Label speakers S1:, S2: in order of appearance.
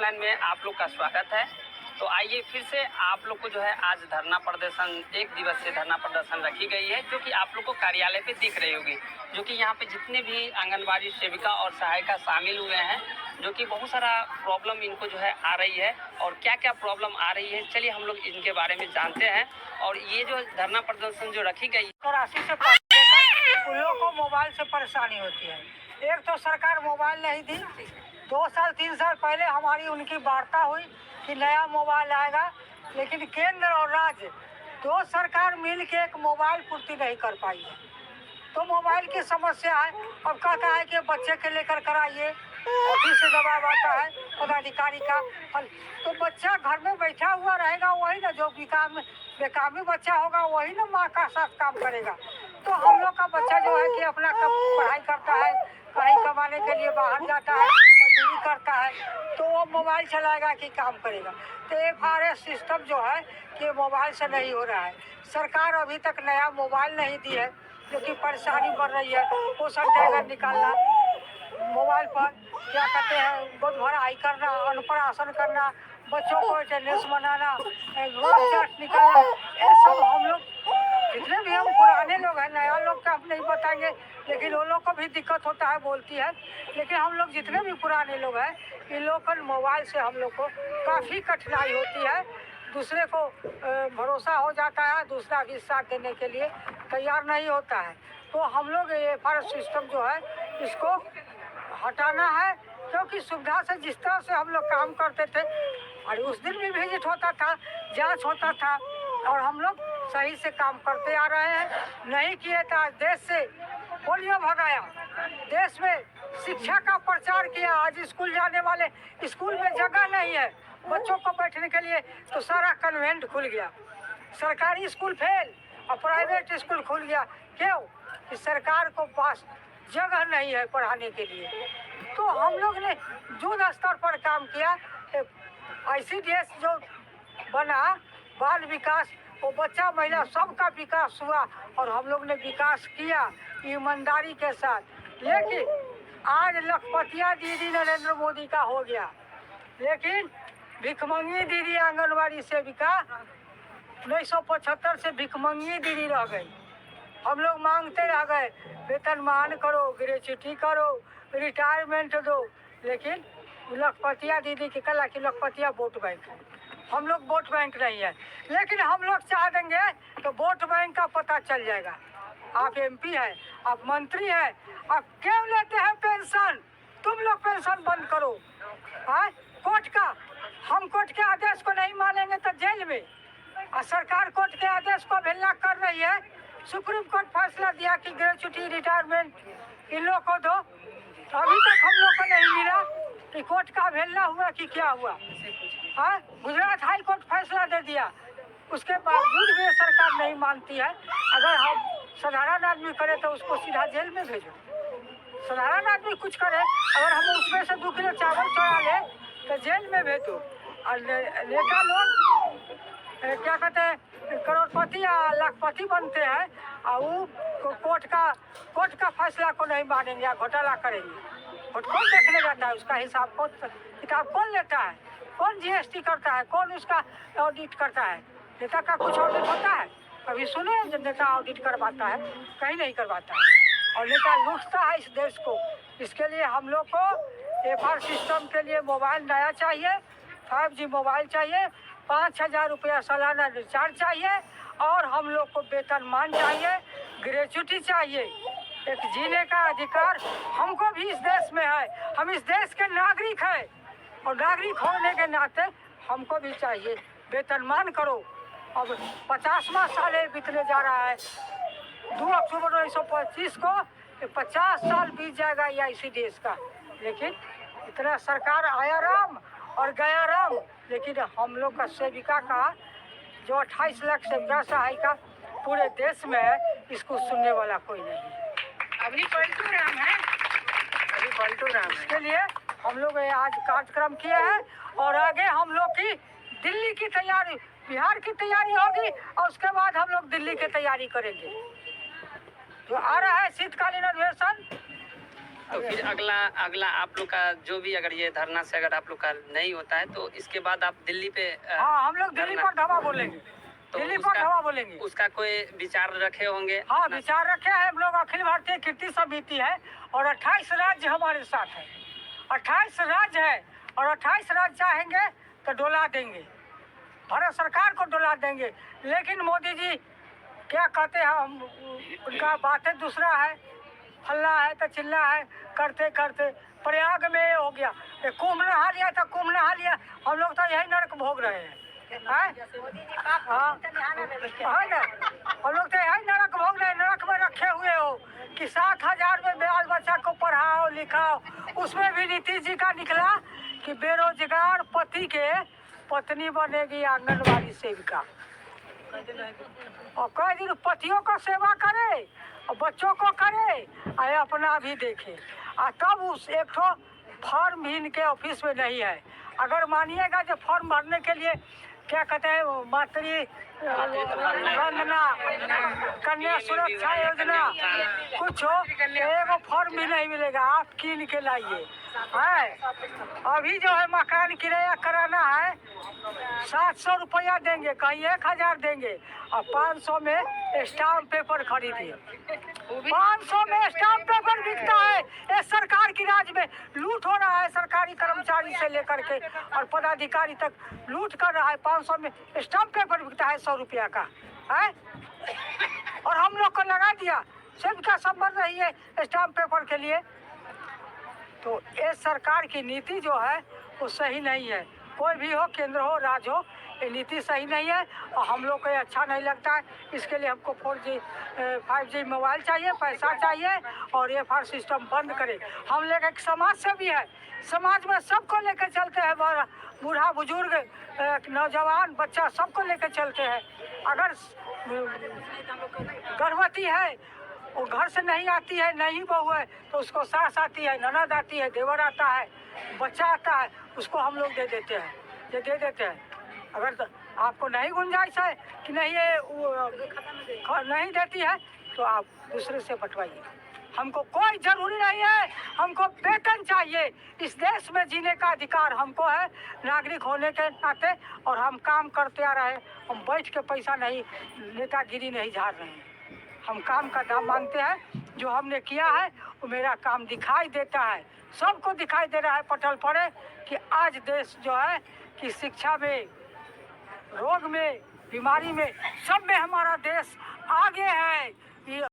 S1: Lifeline में आप लोग का स्वागत है। तो आइए फिर से आप लोग को जो है आज धरना प्रदर्शन, 1 दिवसीय धरना प्रदर्शन रखी गई है, जो कि आप लोग को कार्यालय पे दिख रही होगी। जो कि यहाँ पे जितने भी आंगनबाड़ी सेविका और सहायिका शामिल हुए हैं, जो कि बहुत सारा प्रॉब्लम इनको जो है आ रही है और क्या क्या प्रॉब्लम आ रही है, चलिए हम लोग इनके बारे में जानते हैं। और ये जो धरना प्रदर्शन जो रखी गई
S2: से पहले उन लोगों को मोबाइल से परेशानी होती है। एक तो सरकार मोबाइल नहीं दी, 2 साल 3 साल पहले हमारी उनकी वार्ता हुई कि नया मोबाइल आएगा, लेकिन केंद्र और राज्य दो सरकार मिल के एक मोबाइल पूर्ति नहीं कर पाई है। तो मोबाइल की समस्या है। अब कहता है कि बच्चे के लेकर कराइए, ऑफिस से दबाव आता है पदाधिकारी का। तो बच्चा घर में बैठा हुआ रहेगा, वही ना जो बेकामी बच्चा होगा वही ना माँ का साथ काम करेगा। तो हम लोग का बच्चा जो है कि अपना पढ़ाई करता है, कहीं कमाने के लिए बाहर जाता है, मजदूरी करता है, तो वो मोबाइल चलाएगा कि काम करेगा। तो FRS सिस्टम जो है कि मोबाइल से नहीं हो रहा है। सरकार अभी तक नया मोबाइल नहीं दी है, जो कि परेशानी बढ़ रही है। पोषण टैगर निकालना, मोबाइल पर क्या कहते हैं, गोद भराई करना, अन्नप्राशन करना, बच्चों को अटेंडेंस बनाना, चार्ट निकालना, ये सब हम लोग जितने भी हम पुराने लोग हैं, नया लोग का हम नहीं बताएंगे, लेकिन वो लोग को भी दिक्कत होता है, बोलती है। लेकिन हम लोग जितने भी पुराने लोग हैं, इन लोग को मोबाइल से हम लोग को काफ़ी कठिनाई होती है। दूसरे को भरोसा हो जाता है, दूसरा भी साथ देने के लिए तैयार नहीं होता है। तो हम लोग ये FRS सिस्टम जो है इसको हटाना है, क्योंकि सुविधा से जिस तरह से हम लोग काम करते थे, और उस दिन भी विजिट होता था, जांच होता था, और हम लोग सही से काम करते आ रहे हैं। नहीं किए तो आज देश से पोलियो भगाया, देश में शिक्षा का प्रचार किया। आज स्कूल जाने वाले, स्कूल में जगह नहीं है बच्चों को बैठने के लिए, तो सारा कन्वेंट खुल गया। सरकारी स्कूल फेल और प्राइवेट स्कूल खुल गया। क्यों? कि सरकार को पास जगह नहीं है पढ़ाने के लिए। तो हम लोग ने युद्ध स्तर पर काम किया। ICDS जो बना, बाल विकास, वो बच्चा महिला सबका विकास हुआ और हम लोग ने विकास किया ईमानदारी के साथ। लेकिन आज लखपतिया दीदी नरेंद्र मोदी का हो गया, लेकिन भिखमंगी दीदी आंगनबाड़ी सेविका 1975 से भिखमंगी दीदी रह गई। हम लोग मांगते रह गए, वेतनमान करो, ग्रेच्युटी करो, रिटायरमेंट दो, लेकिन लखपतिया दीदी की कला की लखपतिया वोट बैंक है। हम लोग वोट बैंक नहीं है, लेकिन हम लोग चाह देंगे तो वोट बैंक का पता चल जाएगा। आप MP है, आप मंत्री है, आप क्यों लेते हैं पेंशन? तुम लोग पेंशन बंद करो। हाँ, कोर्ट का, हम कोर्ट के आदेश को नहीं मानेंगे तो जेल में। और सरकार कोर्ट के आदेश को अवहेलना कर रही है। सुप्रीम कोर्ट फैसला दिया कि ग्रेच्युटी, रिटायरमेंट इन लोग को दो, तो अभी तक हम लोग को नहीं मिला। कि कोर्ट का अवहेलना हुआ कि क्या हुआ? हाँ, गुजरात हाई कोर्ट फैसला दे दिया, उसके बावजूद भी सरकार नहीं मानती है। अगर हम साधारण आदमी करे तो उसको सीधा जेल में भेजो। साधारण आदमी कुछ करे, अगर हम उसमें से 2 किलो चावल चोरा ले तो जेल में भेजो। और नेता लोग क्या कहते हैं, करोड़पति या लाखपति बनते हैं और वो कोर्ट का फैसला को नहीं मानेंगे या घोटाला करेंगे। वोट कौन देखने जाता है? उसका हिसाब कौन, किताब कौन लेता है? कौन GST करता है? कौन उसका ऑडिट करता है? नेता का कुछ ऑडिट होता है? कभी सुने जब नेता ऑडिट करवाता है? कहीं नहीं करवाता है। और नेता लूटता है इस देश को। इसके लिए हम लोग को FRS सिस्टम के लिए मोबाइल नया चाहिए, 5G मोबाइल चाहिए, 5000 रुपया सालाना रिचार्ज चाहिए, और हम लोग को वेतनमान चाहिए, ग्रेच्युटी चाहिए। एक जीने का अधिकार हमको भी इस देश में है। हम इस देश के नागरिक हैं और नागरिक होने के नाते हमको भी चाहिए। वेतनमान करो। अब 50वां साल बीतने जा रहा है। 2 अक्टूबर 1925 को 50 साल बीत जाएगा ये ICDS का। लेकिन इतना सरकार आया राम और गया राम, लेकिन हम लोग का सेविका का जो 28 लाख सेविका सहायिका पूरे देश में है, इसको सुनने वाला कोई नहीं है।
S3: अभी पलटू राम है,
S2: अभी पलटू राम है। इसके लिए हम लोग आज कार्यक्रम किया है और आगे हम लोग की दिल्ली की तैयारी, बिहार की तैयारी होगी और उसके बाद हम लोग दिल्ली की तैयारी करेंगे। जो आ रहा है शीतकालीन अधिवेशन
S1: तो फिर अगला अगला आप लोग का जो भी अगर ये धरना से अगर आप लोग का नहीं होता है तो इसके बाद आप दिल्ली पे
S2: हाँ, हम लोग दिल्ली पर धावा बोलेंगे,
S1: तो
S2: दिल्ली पर धावा बोलेंगे।
S1: उसका कोई विचार रखे होंगे?
S2: हाँ, विचार रखे हैं हम लोग। अखिल भारतीय कीर्ति समिति है और 28 राज्य हमारे साथ है। 28 राज्य है और 28 राज्य चाहेंगे तो डोला देंगे, भारत सरकार को डोला देंगे। लेकिन मोदी जी क्या कहते हैं, हम उनका बातें दूसरा है, हल्ला है तो चिल्ला है, करते करते प्रयाग में ये हो गया, कुंभ नहा लिया तो कुंभ नहा लिया। हम लोग तो यही नरक भोग रहे हैं, हाँ है ना। हम लोग तो यही नरक भोग रहे हैं, नरक में रखे हुए हो कि 7,000 में बाल बच्चा को पढ़ाओ लिखाओ। उसमें भी नीतीश जी का निकला कि बेरोजगार पति के पत्नी बनेगी आंगनबाड़ी सेविका, और कई दिन पतियों को सेवा करे और बच्चों को करे और अपना भी देखे। और तब उस एक ठो फॉर्म भी इनके ऑफिस में नहीं है। अगर मानिएगा जो फॉर्म भरने के लिए क्या कहते हैं, मातृ वंदना, कन्या सुरक्षा योजना कुछ हो, एगो फॉर्म भी नहीं मिलेगा। आप कीन के लाइए है। अभी जो है मकान किराया कराना है 700 रुपया देंगे, कहीं 1,000 देंगे और 500 में स्टाम्प पेपर खरीदिए। 500 में स्टाम्प पेपर बिकता है। ये सरकार की राज में लूट हो रहा है, सरकारी कर्मचारी से लेकर के और पदाधिकारी तक लूट कर रहा है। 500 में स्टाम्प पेपर बिकता है 100 रुपया का है, और हम लोग को लगा दिया सिर्फ का संबंध नहीं है स्टाम्प पेपर के लिए। तो ये सरकार की नीति जो है वो सही नहीं है। कोई भी हो, केंद्र हो, राज्य हो, ये नीति सही नहीं है और हम लोग को ये अच्छा नहीं लगता है। इसके लिए हमको 4G 5G मोबाइल चाहिए, पैसा चाहिए और FR सिस्टम बंद करें। हम लोग एक समाज से भी है, समाज में सबको लेकर चलते हैं, बूढ़ा बुजुर्ग नौजवान बच्चा सबको लेकर चलते हैं। अगर गर्भवती है, वो घर से नहीं आती है, नहीं बहू है, तो उसको सास आती है, ननद आती है, देवर आता है, बच्चा आता है, उसको हम लोग दे देते हैं, ये दे देते हैं। अगर तो आपको नहीं गुंजाइश है कि नहीं ये नहीं देती है तो आप दूसरे से बंटवाइए। हमको कोई जरूरी नहीं है, हमको वेतन चाहिए। इस देश में जीने का अधिकार हमको है नागरिक होने के नाते, और हम काम करते आ रहे हैं। हम बैठ के पैसा नहीं, नेतागिरी नहीं झाड़ रहे हैं। हम काम का दाम मानते हैं। जो हमने किया है वो मेरा काम दिखाई देता है, सबको दिखाई दे रहा है पटल पड़े कि आज देश जो है कि शिक्षा में, रोग में, बीमारी में, सब में हमारा देश आगे है। ये